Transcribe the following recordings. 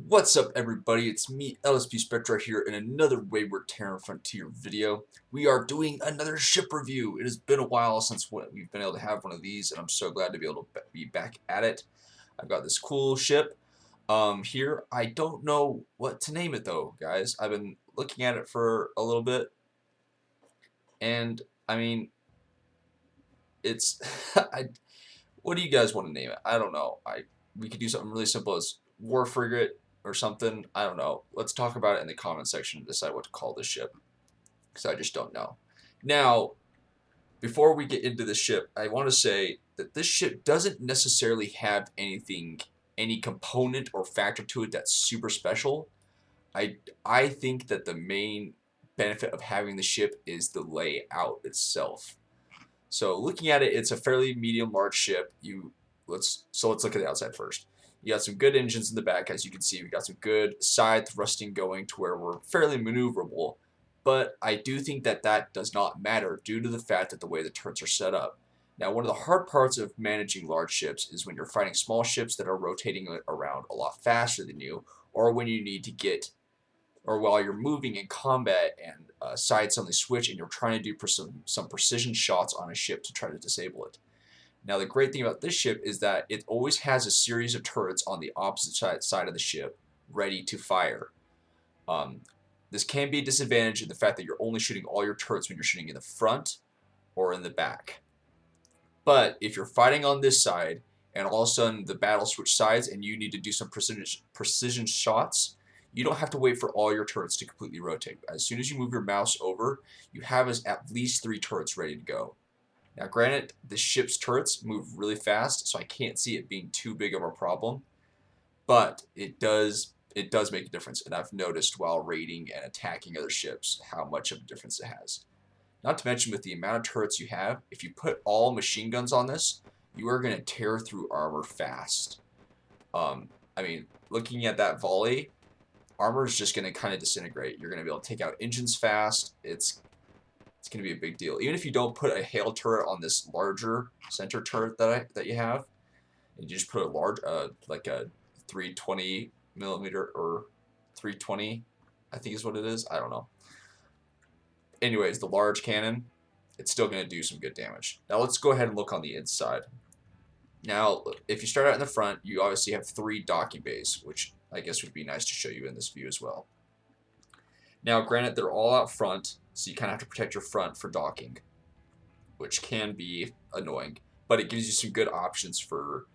What's up, everybody? It's me, LSP Spectrar, here in another Wayward Terran Frontier video. We are doing another ship review. It has been a while since we've been able to have one of these, and I'm so glad to be able to be back at it. I've got this cool ship here. I don't know what to name it, though, guys. I've been looking at it for a little bit, and, I mean, it's... what do you guys want to name it? I don't know. We could do something really simple as War Frigate or something. I don't know. Let's talk about it in the comment section and decide what to call this ship, because I just don't know. Now, before we get into the ship, I want to say that this ship doesn't necessarily have any component or factor to it that's super special. I think that the main benefit of having the ship is the layout itself. So looking at it, it's a fairly medium-large ship. Let's look at the outside first. You got some good engines in the back, as you can see. We got some good side thrusting going to where we're fairly maneuverable. But I do think that that does not matter due to the fact that the way the turrets are set up. Now, one of the hard parts of managing large ships is when you're fighting small ships that are rotating around a lot faster than you, or when you need to get, or while you're moving in combat and sides suddenly switch and you're trying to do some precision shots on a ship to try to disable it. Now, the great thing about this ship is that it always has a series of turrets on the opposite side of the ship ready to fire. This can be a disadvantage in the fact that you're only shooting all your turrets when you're shooting in the front or in the back. But if you're fighting on this side and all of a sudden the battle switch sides and you need to do some precision shots, you don't have to wait for all your turrets to completely rotate. As soon as you move your mouse over, you have at least 3 turrets ready to go. Now, granted, the ship's turrets move really fast, so I can't see it being too big of a problem, but it does make a difference, and I've noticed while raiding and attacking other ships how much of a difference it has. Not to mention, with the amount of turrets you have, if you put all machine guns on this, you are going to tear through armor fast. I mean, looking at that volley, armor is just going to kind of disintegrate. You're going to be able to take out engines fast. It's going to be a big deal. Even if you don't put a hail turret on this larger center turret that you have, and you just put a large, like a 320 millimeter or 320, I think is what it is. I don't know. Anyways, the large cannon, it's still going to do some good damage. Now let's go ahead and look on the inside. Now, if you start out in the front, you obviously have 3 docking bays, which I guess would be nice to show you in this view as well. Now, granted, they're all out front, so you kind of have to protect your front for docking, which can be annoying, but it gives you some good options for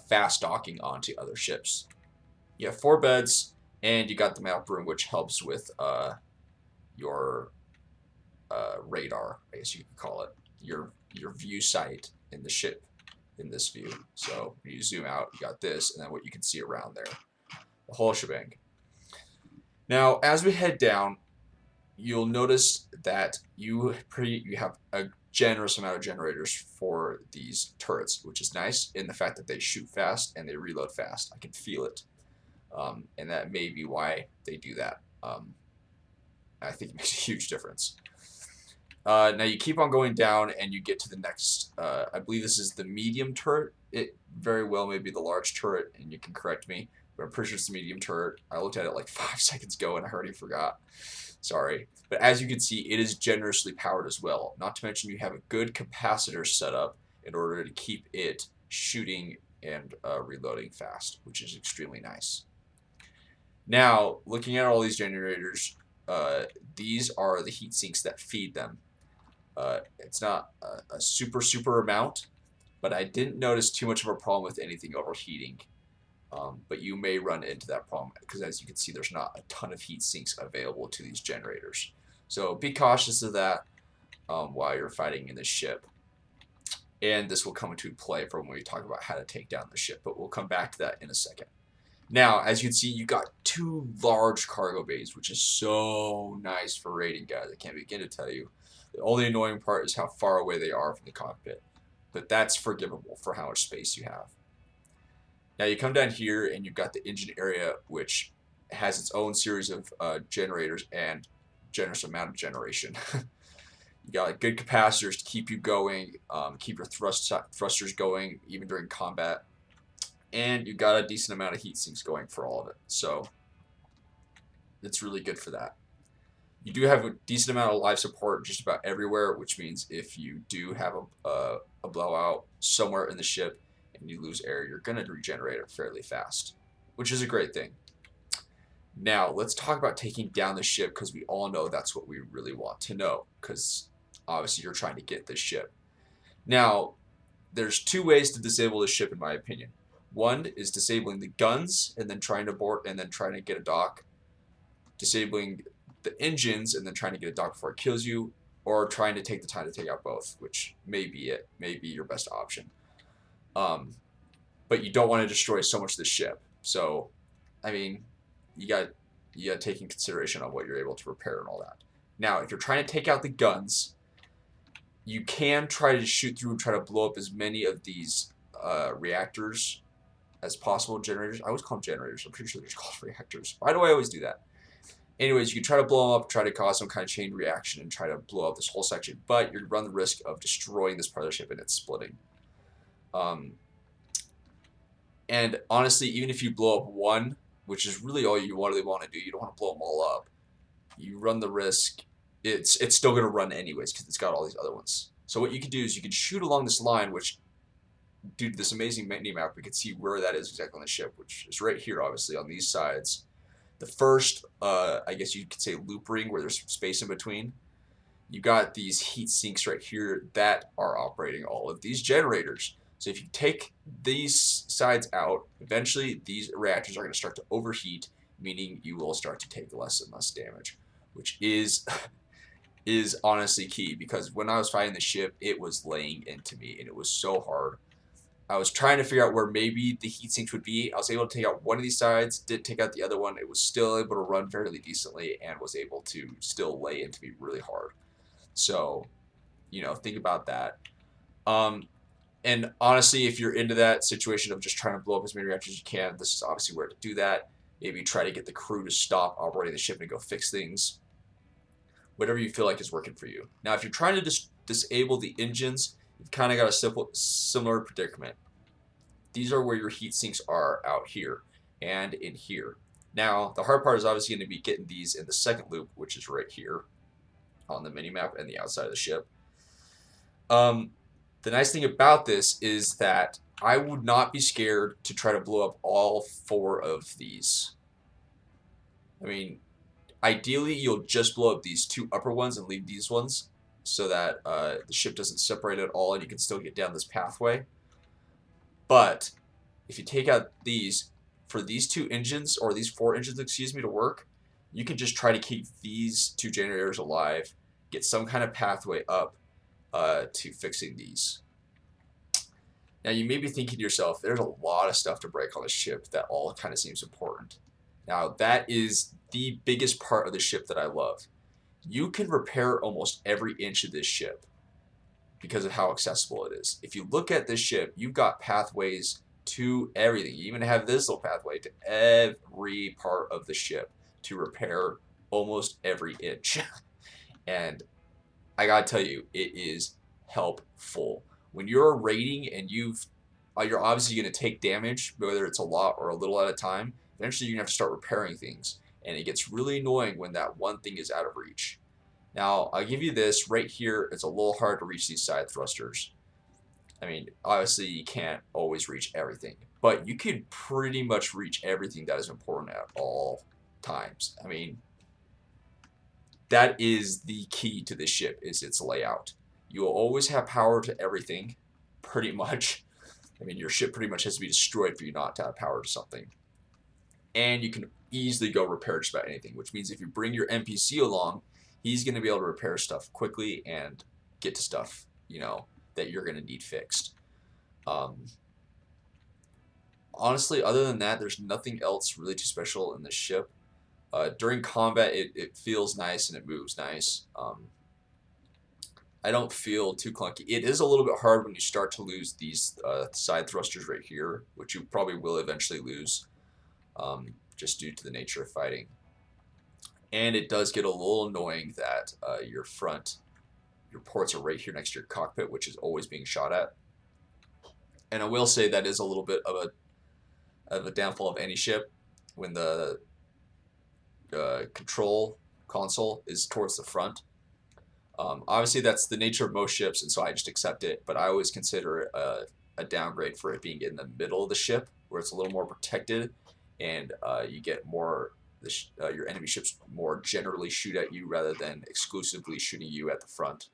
fast docking onto other ships. You have 4 beds, and you got the map room, which helps with your radar, I guess you could call it, your view sight in the ship in this view. So when you zoom out, you got this, and then what you can see around there, the whole shebang. Now, as we head down, you'll notice that you have a generous amount of generators for these turrets, which is nice in the fact that they shoot fast and they reload fast. I can feel it, and that may be why they do that. I think it makes a huge difference. Now you keep on going down and you get to the next, I believe this is the medium turret. It very well may be the large turret, and you can correct me, but I'm pretty sure it's the medium turret. I looked at it like 5 seconds ago and I already forgot. Sorry. But as you can see, it is generously powered as well. Not to mention you have a good capacitor set up in order to keep it shooting and reloading fast, which is extremely nice. Now, looking at all these generators, these are the heat sinks that feed them. It's not a super amount, but I didn't notice too much of a problem with anything overheating. But you may run into that problem because, as you can see, there's not a ton of heat sinks available to these generators. So be cautious of that while you're fighting in this ship. And this will come into play for when we talk about how to take down the ship, but we'll come back to that in a second. Now, as you can see, you got 2 large cargo bays, which is so nice for raiding, guys. I can't begin to tell you. The only annoying part is how far away they are from the cockpit, but that's forgivable for how much space you have. Now you come down here and you've got the engine area, which has its own series of generators and generous amount of generation. You got like good capacitors to keep you going, keep your thrusters going even during combat. and you got a decent amount of heat sinks going for all of it. So it's really good for that. You do have a decent amount of life support just about everywhere, which means if you do have a blowout somewhere in the ship and you lose air, you're going to regenerate it fairly fast, which is a great thing. Now, let's talk about taking down the ship, because we all know that's what we really want to know, because obviously you're trying to get this ship. Now, there's two ways to disable the ship, in my opinion. One is disabling the guns and then trying to board and then trying to get a dock. Disabling the engines and then trying to get a dock before it kills you, or trying to take the time to take out both, which may be it, may be your best option. But you don't want to destroy so much of the ship. So, I mean, you got to take in consideration on what you're able to repair and all that. Now, if you're trying to take out the guns, you can try to shoot through and try to blow up as many of these reactors as possible. Generators. I always call them generators. I'm pretty sure they're just called reactors. Why do I always do that? Anyways, you can try to blow them up, try to cause some kind of chain reaction, and try to blow up this whole section. But you run the risk of destroying this part of the ship and it's splitting. And honestly, even if you blow up one, which is really all you really want to do, you don't want to blow them all up. You run the risk. It's still going to run anyways because it's got all these other ones. So what you can do is you can shoot along this line, which, due to this amazing mini map, we can see where that is exactly on the ship, which is right here, obviously, on these sides. The first, I guess you could say loop ring, where there's some space in between. You got these heat sinks right here that are operating all of these generators. So if you take these sides out, eventually these reactors are going to start to overheat, meaning you will start to take less and less damage, which is honestly key, because when I was fighting the ship, it was laying into me, and it was so hard. I was trying to figure out where maybe the heat sinks would be. I was able to take out one of these sides, didn't take out the other one. It was still able to run fairly decently and was able to still lay into me really hard. So, think about that. And honestly, if you're into that situation of just trying to blow up as many reactors as you can, this is obviously where to do that. Maybe try to get the crew to stop operating the ship and go fix things. Whatever you feel like is working for you. Now, if you're trying to disable the engines, you've kind of got a similar predicament. These are where your heat sinks are, out here and in here. Now, the hard part is obviously going to be getting these in the second loop, which is right here on the mini-map and the outside of the ship. The nice thing about this is that I would not be scared to try to blow up all 4 of these. I mean, ideally, you'll just blow up these 2 upper ones and leave these ones, so that the ship doesn't separate at all and you can still get down this pathway. But if you take out these, for these 2 engines, or these 4 engines, excuse me, to work, you can just try to keep these 2 generators alive, get some kind of pathway up to fixing these. Now, you may be thinking to yourself, there's a lot of stuff to break on the ship that all kind of seems important. Now, that is the biggest part of the ship that I love. You can repair almost every inch of this ship because of how accessible it is. If you look at this ship, you've got pathways to everything. You even have this little pathway to every part of the ship to repair almost every inch. And I gotta tell you, it is helpful. When you're raiding and you're obviously going to take damage, whether it's a lot or a little at a time, eventually you're going to have to start repairing things. And it gets really annoying when that one thing is out of reach. Now, I'll give you this right here. It's a little hard to reach these side thrusters. I mean, obviously you can't always reach everything, but you can pretty much reach everything that is important at all times. I mean, that is the key to this ship, is its layout. You will always have power to everything, pretty much. I mean, your ship pretty much has to be destroyed for you not to have power to something. And you can easily go repair just about anything, which means if you bring your NPC along, he's going to be able to repair stuff quickly and get to stuff, that you're going to need fixed. Honestly, other than that, there's nothing else really too special in this ship. During combat, it feels nice and it moves nice. I don't feel too clunky. It is a little bit hard when you start to lose these side thrusters right here, which you probably will eventually lose, just due to the nature of fighting. And it does get a little annoying that your ports are right here next to your cockpit, which is always being shot at. And I will say that is a little bit of of a downfall of any ship when the control console is towards the front. Obviously, that's the nature of most ships, and so I just accept it. But I always consider it a downgrade for it being in the middle of the ship, where it's a little more protected, and you get more. Your enemy ships more generally shoot at you rather than exclusively shooting you at the front.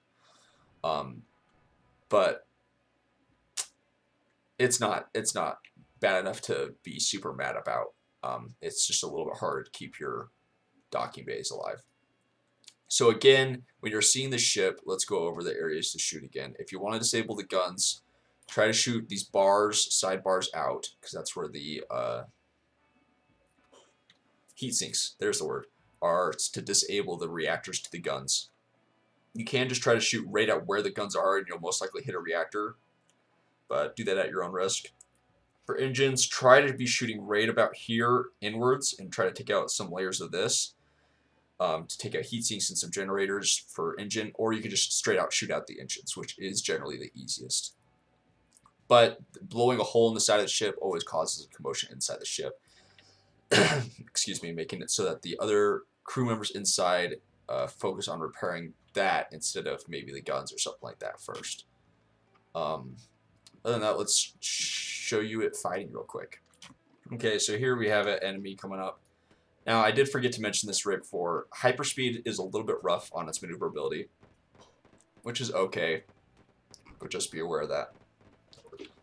But it's not bad enough to be super mad about. It's just a little bit hard to keep your docking bays alive. So again, when you're seeing the ship, let's go over the areas to shoot again. If you want to disable the guns, try to shoot these bars, side bars out, because that's where the heat sinks, there's the word, are to disable the reactors to the guns. You can just try to shoot right at where the guns are, and you'll most likely hit a reactor, but do that at your own risk. For engines, try to be shooting right about here inwards and try to take out some layers of this. To take out heat sinks and some generators for engine, or you can just straight out shoot out the engines, which is generally the easiest. But blowing a hole in the side of the ship always causes a commotion inside the ship. Excuse me, making it so that the other crew members inside focus on repairing that instead of maybe the guns or something like that first. Other than that, let's show you it fighting real quick. Okay, so here we have an enemy coming up. Now, I did forget to mention this right before. Hyperspeed is a little bit rough on its maneuverability, which is okay, but just be aware of that.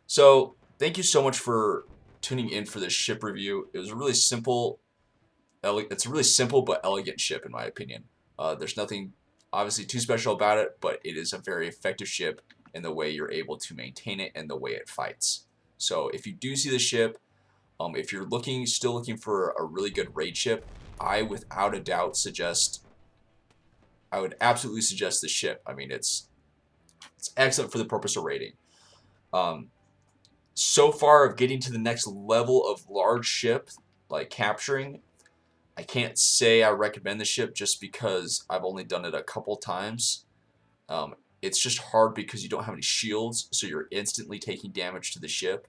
So, thank you so much for tuning in for this ship review. It was a really simple, it's a really simple but elegant ship in my opinion. There's nothing obviously too special about it, but it is a very effective ship in the way you're able to maintain it and the way it fights. So, if you do see the ship, if you're still looking for a really good raid ship, I without a doubt I would absolutely suggest this ship. I mean, it's excellent for the purpose of raiding. So far of getting to the next level of large ship, like capturing, I can't say I recommend the ship just because I've only done it a couple times. It's just hard because you don't have any shields, so you're instantly taking damage to the ship.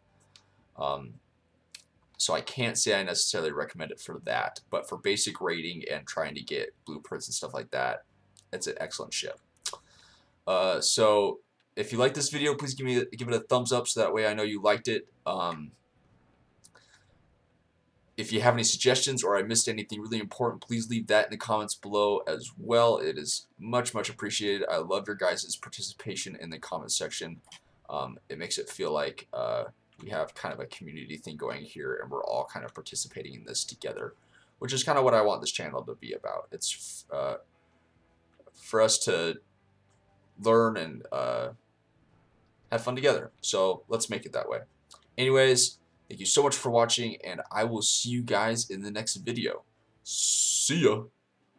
So I can't say I necessarily recommend it for that, but for basic raiding and trying to get blueprints and stuff like that, it's an excellent ship. So if you like this video, please give it a thumbs up so that way I know you liked it. If you have any suggestions or I missed anything really important, please leave that in the comments below as well. It is much appreciated. I love your guys' participation in the comment section. It makes it feel like we have kind of a community thing going here, and we're all kind of participating in this together, which is kind of what I want this channel to be about. It's for us to learn and have fun together. So let's make it that way. Anyways, thank you so much for watching, and I will see you guys in the next video. See ya!